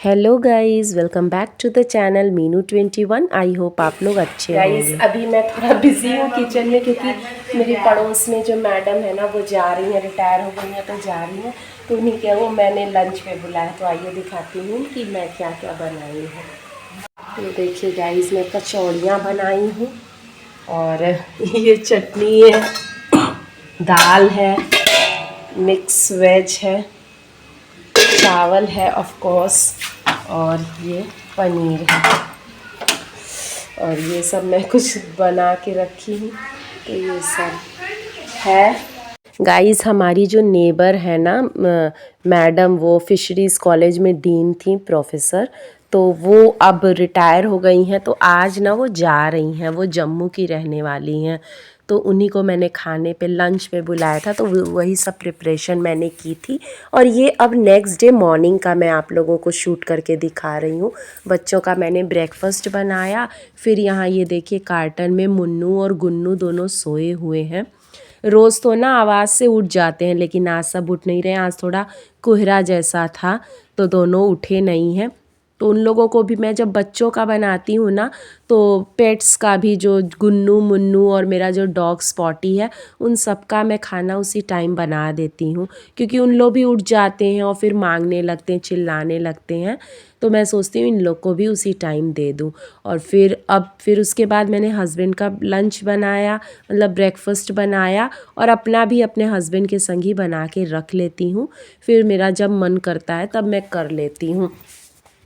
Hello guys, welcome back to the channel Meenu 21। I hope आप लोग अच्छे होंगे। अभी मैं थोड़ा बिजी हूँ किचन में, क्योंकि मेरे पड़ोस में जो मैडम है ना वो जा रही हैं, रिटायर हो गई हैं तो जा रही हैं, तो उन्हीं के वो मैंने लंच पे बुलाया। तो आइए दिखाती हूँ कि मैं क्या क्या बनाई हूँ। तो देखिए गाइस, मैं कचौड़ियाँ बनाई हूँ और ये चटनी है, दाल है, मिक्स वेज है, चावल है ऑफ कोर्स, और ये पनीर है। और ये सब मैं कुछ बना के रखी हूँ, तो ये सब है। गाइस, हमारी जो नेबर है ना मैडम, वो फिशरीज़ कॉलेज में डीन थी, प्रोफेसर, तो वो अब रिटायर हो गई हैं। तो आज ना वो जा रही हैं, वो जम्मू की रहने वाली हैं। तो उन्हीं को मैंने खाने पे, लंच पे बुलाया था, तो वही सब प्रिपरेशन मैंने की थी। और ये अब नेक्स्ट डे मॉर्निंग का मैं आप लोगों को शूट करके दिखा रही हूँ। बच्चों का मैंने ब्रेकफास्ट बनाया। फिर यहाँ ये देखिए, कार्टन में मुन्नू और गुन्नू दोनों सोए हुए हैं। रोज़ तो ना आवाज़ से उठ जाते हैं, लेकिन आज सब उठ नहीं रहे। आज थोड़ा कोहरा जैसा था तो दोनों उठे नहीं हैं। तो उन लोगों को भी मैं जब बच्चों का बनाती हूँ ना, तो पेट्स का भी, जो गुन्नू मुन्नू और मेरा जो डॉग स्पॉटी है, उन सब का मैं खाना उसी टाइम बना देती हूँ, क्योंकि उन लोग भी उठ जाते हैं और फिर मांगने लगते हैं, चिल्लाने लगते हैं। तो मैं सोचती हूँ इन लोग को भी उसी टाइम दे दूँ। और फिर उसके बाद मैंने हस्बैंड का लंच बनाया, मतलब ब्रेकफास्ट बनाया, और अपना भी अपने हस्बैंड के संग ही बना के रख लेती हूँ। फिर मेरा जब मन करता है तब मैं कर लेती हूँ,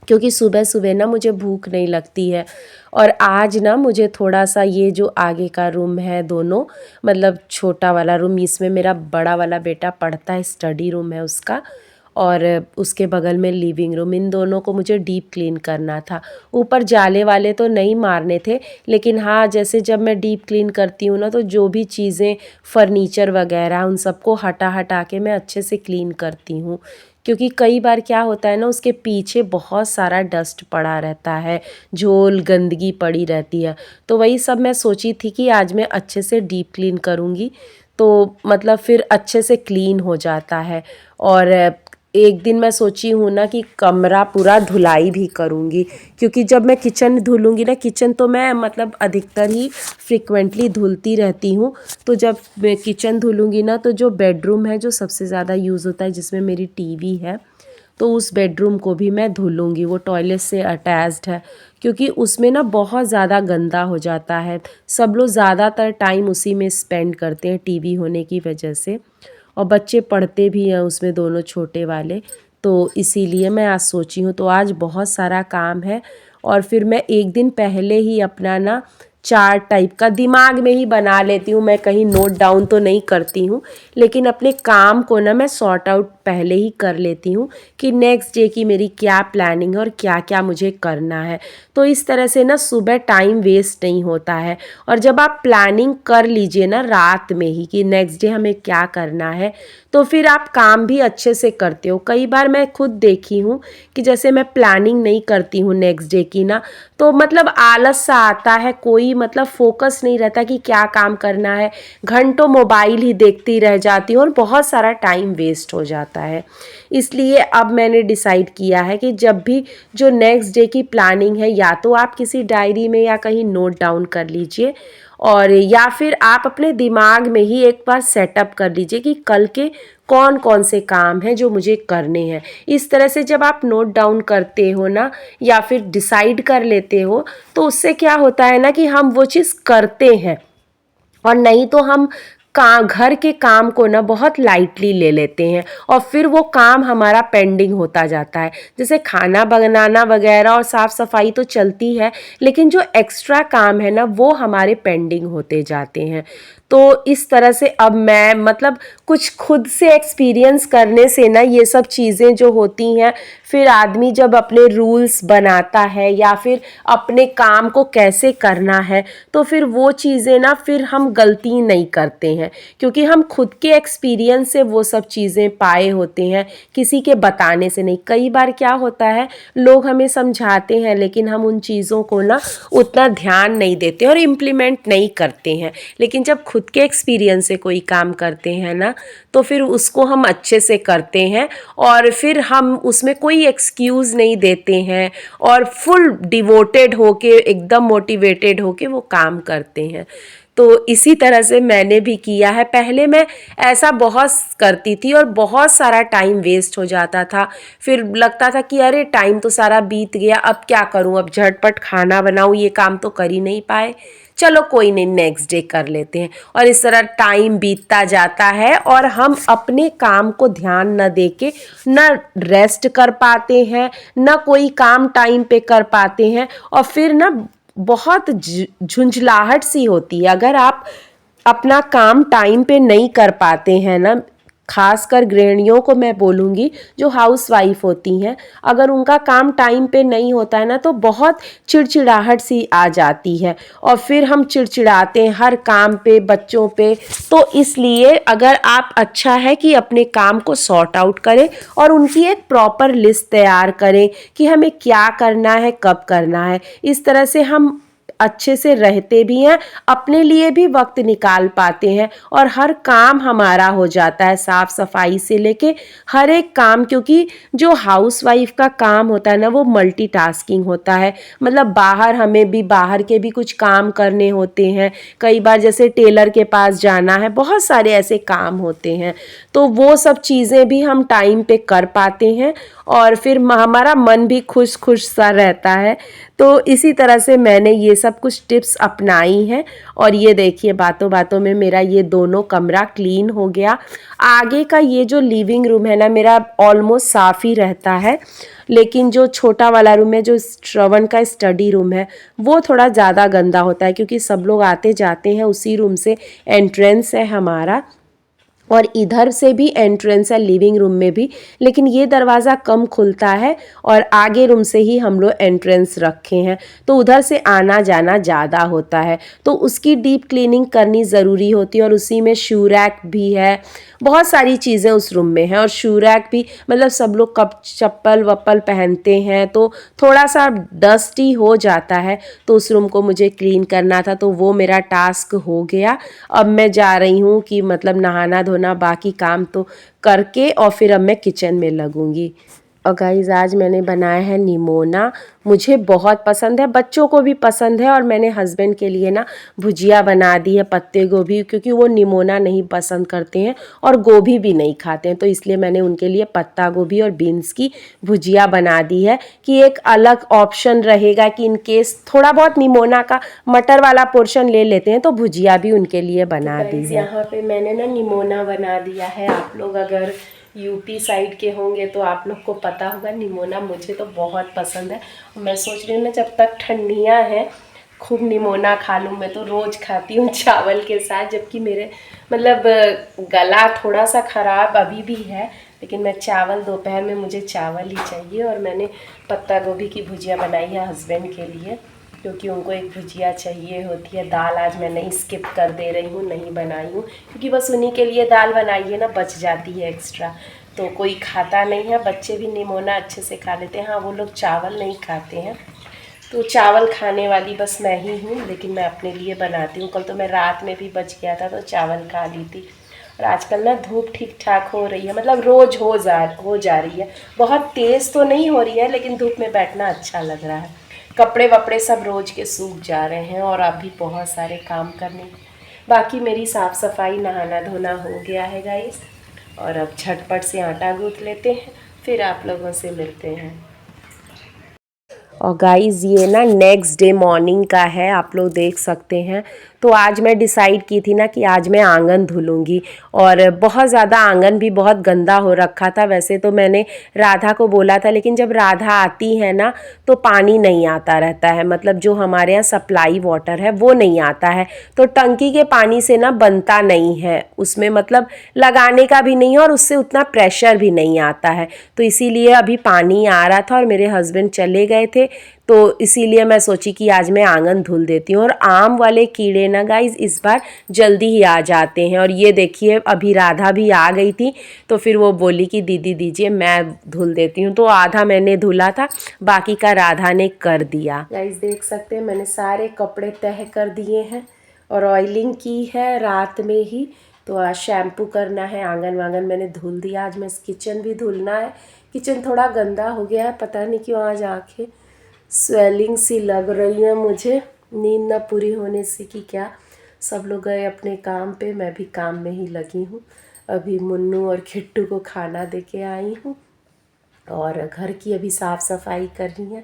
क्योंकि सुबह सुबह ना मुझे भूख नहीं लगती है। और आज ना मुझे थोड़ा सा, ये जो आगे का रूम है दोनों, मतलब छोटा वाला रूम, इसमें मेरा बड़ा वाला बेटा पढ़ता है, स्टडी रूम है उसका, और उसके बगल में लिविंग रूम, इन दोनों को मुझे डीप क्लीन करना था। ऊपर जाले वाले तो नहीं मारने थे, लेकिन हाँ, जैसे जब मैं डीप क्लीन करती हूँ ना, तो जो भी चीज़ें, फर्नीचर वगैरह, उन सबको हटा हटा के मैं अच्छे से क्लीन करती हूँ। क्योंकि कई बार क्या होता है ना, उसके पीछे बहुत सारा डस्ट पड़ा रहता है, झोल गंदगी पड़ी रहती है। तो वही सब मैं सोची थी कि आज मैं अच्छे से डीप क्लीन करूँगी, तो मतलब फिर अच्छे से क्लीन हो जाता है। और एक दिन मैं सोची हूँ ना कि कमरा पूरा धुलाई भी करूँगी, क्योंकि जब मैं किचन धुलूँगी ना, किचन तो मैं मतलब अधिकतर ही फ्रिक्वेंटली धुलती रहती हूँ। तो जब मैं किचन धुलूँगी ना, तो जो बेडरूम है, जो सबसे ज़्यादा यूज़ होता है, जिसमें मेरी टीवी है, तो उस बेडरूम को भी मैं धुलूँगी। वो टॉयलेट से अटैच्ड है, क्योंकि उसमें ना बहुत ज़्यादा गंदा हो जाता है। सब लोग ज़्यादातर टाइम उसी में स्पेंड करते हैं, टीवी होने की वजह से, और बच्चे पढ़ते भी हैं उसमें, दोनों छोटे वाले। तो इसीलिए मैं आज सोची हूँ, तो आज बहुत सारा काम है। और फिर मैं एक दिन पहले ही अपना ना चार्ट टाइप का दिमाग में ही बना लेती हूँ। मैं कहीं नोट डाउन तो नहीं करती हूँ, लेकिन अपने काम को ना मैं सॉर्ट आउट पहले ही कर लेती हूँ कि नेक्स्ट डे की मेरी क्या प्लानिंग है और क्या क्या मुझे करना है। तो इस तरह से ना सुबह टाइम वेस्ट नहीं होता है। और जब आप प्लानिंग कर लीजिए ना रात में ही कि नेक्स्ट डे हमें क्या करना है, तो फिर आप काम भी अच्छे से करते हो। कई बार मैं खुद देखी हूँ कि जैसे मैं प्लानिंग नहीं करती हूँ नेक्स्ट डे की ना, तो मतलब आलस सा आता है, कोई मतलब फोकस नहीं रहता कि क्या काम करना है, घंटों मोबाइल ही देखती रह जाती हूँ और बहुत सारा टाइम वेस्ट हो जाता है। इसलिए अब मैंने डिसाइड किया है कि जब भी जो नेक्स्ट डे की प्लानिंग है, या तो आप किसी डायरी में या कहीं नोट डाउन कर लीजिए, और या फिर आप अपने दिमाग में ही एक बार सेटअप कर लीजिए कि कल के कौन कौन से काम हैं जो मुझे करने हैं। इस तरह से जब आप नोट डाउन करते हो ना, या फिर डिसाइड कर लेते हो, तो उससे क्या होता है ना कि हम वो चीज़ करते हैं। और नहीं तो हम घर के काम को ना बहुत लाइटली ले लेते हैं, और फिर वो काम हमारा पेंडिंग होता जाता है। जैसे खाना बनाना वगैरह और साफ़ सफाई तो चलती है, लेकिन जो एक्स्ट्रा काम है ना, वो हमारे पेंडिंग होते जाते हैं। तो इस तरह से अब मैं मतलब कुछ खुद से एक्सपीरियंस करने से ना, ये सब चीज़ें जो होती हैं, फिर आदमी जब अपने रूल्स बनाता है या फिर अपने काम को कैसे करना है, तो फिर वो चीज़ें ना, फिर हम गलती नहीं करते हैं, क्योंकि हम खुद के एक्सपीरियंस से वो सब चीज़ें पाए होते हैं, किसी के बताने से नहीं। कई बार क्या होता है, लोग हमें समझाते हैं, लेकिन हम उन चीज़ों को ना उतना ध्यान नहीं देते और इम्प्लीमेंट नहीं करते हैं। लेकिन जब खुद के एक्सपीरियंस से कोई काम करते हैं ना, तो फिर उसको हम अच्छे से करते हैं और फिर हम उसमें कोई एक्सक्यूज़ नहीं देते हैं और फुल डिवोटेड होके एकदम मोटिवेटेड होके वो काम करते हैं। तो इसी तरह से मैंने भी किया है। पहले मैं ऐसा बहुत करती थी और बहुत सारा टाइम वेस्ट हो जाता था। फिर लगता था कि अरे टाइम तो सारा बीत गया, अब क्या करूं, अब झटपट खाना बनाऊं, ये काम तो कर ही नहीं पाए, चलो कोई नहीं नेक्स्ट डे कर लेते हैं। और इस तरह टाइम बीतता जाता है और हम अपने काम को ध्यान न देके न रेस्ट कर पाते हैं, न कोई काम टाइम पे कर पाते हैं और फिर ना बहुत झुंझलाहट सी होती है। अगर आप अपना काम टाइम पे नहीं कर पाते हैं ना, खासकर गृहिणियों को मैं बोलूँगी जो हाउस वाइफ होती हैं, अगर उनका काम टाइम पे नहीं होता है ना तो बहुत चिड़चिड़ाहट सी आ जाती है और फिर हम चिड़चिड़ाते हैं हर काम पे, बच्चों पे। तो इसलिए अगर आप अच्छा है कि अपने काम को सॉर्ट आउट करें और उनकी एक प्रॉपर लिस्ट तैयार करें कि हमें क्या करना है, कब करना है। इस तरह से हम अच्छे से रहते भी हैं, अपने लिए भी वक्त निकाल पाते हैं और हर काम हमारा हो जाता है, साफ सफाई से लेके हर एक काम। क्योंकि जो हाउसवाइफ का काम होता है ना वो मल्टीटास्किंग होता है, मतलब बाहर हमें भी बाहर के भी कुछ काम करने होते हैं, कई बार जैसे टेलर के पास जाना है, बहुत सारे ऐसे काम होते हैं। तो वो सब चीज़ें भी हम टाइम पे कर पाते हैं और फिर हमारा मन भी खुश खुश सा रहता है। तो इसी तरह से मैंने ये सब कुछ टिप्स अपनाई हैं और ये देखिए बातों बातों में मेरा ये दोनों कमरा क्लीन हो गया। आगे का ये जो लिविंग रूम है ना मेरा ऑलमोस्ट साफ़ ही रहता है, लेकिन जो छोटा वाला रूम है जो श्रवण का स्टडी रूम है वो थोड़ा ज़्यादा गंदा होता है क्योंकि सब लोग आते जाते हैं, उसी रूम से एंट्रेंस है हमारा और इधर से भी एंट्रेंस है लिविंग रूम में भी, लेकिन ये दरवाज़ा कम खुलता है और आगे रूम से ही हम लोग एंट्रेंस रखे हैं तो उधर से आना जाना ज़्यादा होता है, तो उसकी डीप क्लीनिंग करनी ज़रूरी होती है। और उसी में शू रैक भी है, बहुत सारी चीज़ें उस रूम में हैं और शू रैक भी मतलब सब लोग कब चप्पल वप्पल पहनते हैं तो थोड़ा सा डस्टी हो जाता है, तो उस रूम को मुझे क्लीन करना था, तो वो मेरा टास्क हो गया। अब मैं जा रही हूँ कि मतलब नहाना धोना बाकी काम तो करके और फिर अब मैं किचन में लगूंगी। और गाइस आज मैंने बनाया है निमोना, मुझे बहुत पसंद है, बच्चों को भी पसंद है और मैंने हस्बैंड के लिए ना भुजिया बना दी है पत्ते गोभी, क्योंकि वो निमोना नहीं पसंद करते हैं और गोभी भी नहीं खाते हैं, तो इसलिए मैंने उनके लिए पत्ता गोभी और बीन्स की भुजिया बना दी है कि एक अलग ऑप्शन रहेगा कि इन केस थोड़ा बहुत निमोना का मटर वाला पोर्शन ले लेते हैं तो भुजिया भी उनके लिए बना दी है। यहाँ पे मैंने ना निमोना बना दिया है। आप लोग अगर यूपी साइड के होंगे तो आप लोग को पता होगा, निमोना मुझे तो बहुत पसंद है। मैं सोच रही हूँ ना जब तक ठंडियाँ हैं खूब निमोना खा लूँ। मैं तो रोज़ खाती हूँ चावल के साथ, जबकि मेरे मतलब गला थोड़ा सा ख़राब अभी भी है, लेकिन मैं चावल दोपहर में मुझे चावल ही चाहिए। और मैंने पत्ता गोभी की भुजिया बनाई है हस्बैंड के लिए, क्योंकि उनको एक भुजिया चाहिए होती है। दाल आज मैं नहीं स्किप कर दे रही हूँ, नहीं बनाई हूँ, क्योंकि बस उन्हीं के लिए दाल बनाई है ना, बच जाती है एक्स्ट्रा, तो कोई खाता नहीं है। बच्चे भी निमोना अच्छे से खा लेते हैं, हाँ वो लोग चावल नहीं खाते हैं, तो चावल खाने वाली बस मैं ही हूँ, लेकिन मैं अपने लिए बनाती हूँ। कल तो मैं रात में भी बच गया था तो चावल खा ली थी। और आजकल ना धूप ठीक ठाक हो रही है, मतलब रोज़ हो जा रही है, बहुत तेज़ तो नहीं हो रही है, लेकिन धूप में बैठना अच्छा लग रहा है। कपड़े वपड़े सब रोज़ के सूख जा रहे हैं और अभी बहुत सारे काम करने बाकी। मेरी साफ़ सफाई नहाना धोना हो गया है गाइस, और अब झटपट से आटा गूँथ लेते हैं, फिर आप लोगों से मिलते हैं। और गाइस ये ना नेक्स्ट डे मॉर्निंग का है, आप लोग देख सकते हैं। तो आज मैं डिसाइड की थी ना कि आज मैं आंगन धुलूँगी, और बहुत ज़्यादा आंगन भी बहुत गंदा हो रखा था। वैसे तो मैंने राधा को बोला था, लेकिन जब राधा आती है ना तो पानी नहीं आता रहता है, मतलब जो हमारे यहाँ सप्लाई वाटर है वो नहीं आता है, तो टंकी के पानी से ना बनता नहीं है, उसमें मतलब लगाने का भी नहीं है और उससे उतना प्रेशर भी नहीं आता है। तो इसीलिए अभी पानी आ रहा था और मेरे हस्बैंड चले गए थे, तो इसीलिए मैं सोची कि आज मैं आंगन धुल देती हूँ। और आम वाले कीड़े ना गाइस इस बार जल्दी ही आ जाते हैं, और ये देखिए अभी राधा भी आ गई थी, तो फिर वो बोली कि दीदी दीजिए मैं धुल देती हूँ, तो आधा मैंने धुला था, बाकी का राधा ने कर दिया। गाइस देख सकते हैं मैंने सारे कपड़े तह कर दिए हैं, और ऑयलिंग की है रात में ही। तो आज शैम्पू करना है, आंगन वांगन मैंने धुल दिया। आज मैं किचन भी धुलना है। किचन थोड़ा गंदा हो गया है, पता नहीं क्यों आज आंखें स्वेलिंग सी लग रही है मुझे, नींद ना पूरी होने से कि क्या। सब लोग गए अपने काम पे, मैं भी काम में ही लगी हूँ। अभी मुन्नू और खिट्टू को खाना दे के आई हूँ और घर की अभी साफ़ सफाई कर रही है।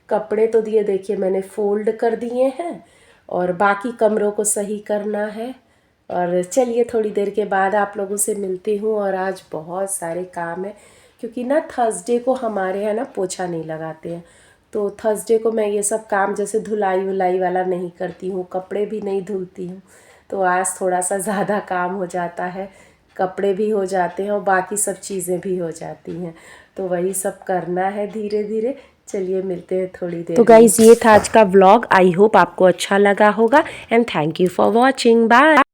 कपड़े तो दिए देखिए मैंने फ़ोल्ड कर दिए हैं और बाकी कमरों को सही करना है। और चलिए थोड़ी देर के बाद आप लोगों से मिलती हूँ। और आज बहुत सारे काम है क्योंकि ना थर्सडे को हमारे यहाँ ना पोछा नहीं लगाते हैं, तो थर्सडे को मैं ये सब काम जैसे धुलाई वुलाई वाला नहीं करती हूँ, कपड़े भी नहीं धुलती हूँ। तो आज थोड़ा सा ज़्यादा काम हो जाता है, कपड़े भी हो जाते हैं और बाकी सब चीज़ें भी हो जाती हैं। तो वही सब करना है धीरे धीरे। चलिए मिलते हैं थोड़ी देर। तो गाइज़ ये था आज का व्लॉग। आई होप आपको अच्छा लगा होगा and thank you for watching. Bye.